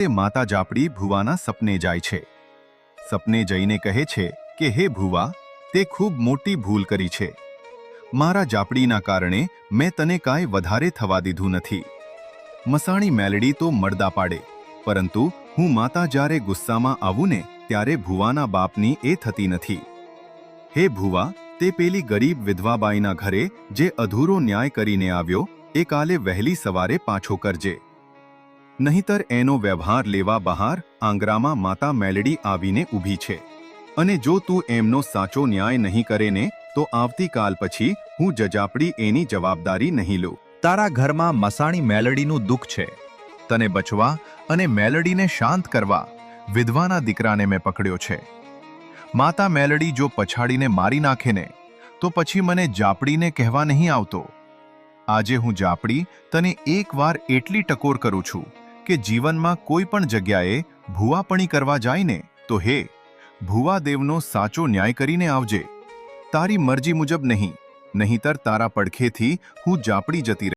તે માતા જાપડી ભુવાના સપને જાય છે. સપને જઈને કહે છે કે હે ભુવા, તે ખૂબ મોટી ભૂલ કરી છે. મારા જાપડીના કારણે મેં તને કાંઈ વધારે થવા દીધું નથી. મસાણી મેલડી તો મળદા પાડે, પરંતુ હું માતા જ્યારે ગુસ્સામાં આવું ને ત્યારે ભુવાના બાપની એ થતી નથી. હે ભુવા, તે પેલી ગરીબ વિધવાબાઈના ઘરે જે અધૂરો ન્યાય કરીને આવ્યો એ કાલે વહેલી સવારે પાછો કરજે. નહીંતર એનો વ્યવહાર લેવા બહાર આંગરામાં માતા મેલડી આવીને ઊભી છે, અને જો તું એમનો સાચો ન્યાય નહીં કરે ને તો આવતીકાલ પછી હું જજાપડી એની જવાબદારી નહીં લઉં. તારા ઘરમાં મસાણી મેલડીનું દુઃખ છે. તને બચવા અને મેલડીને શાંત કરવા વિધવાના દીકરાને મેં પકડ્યો છે. માતા મેલડી જો પછાડીને મારી નાખે ને તો પછી મને જાપડીને કહેવા નહીં આવતો. આજે હું જાપડી તને એકવાર એટલી ટકોર કરું છું કે જીવનમાં કોઈ પણ જગ્યાએ ભુવાપણી કરવા જાય ને તો હે ભુવાદેવનો સાચો ન્યાય કરીને આવજે. તારી મરજી મુજબ નહીં, નહીંતર તારા પડખેથી હું જાપડી જતી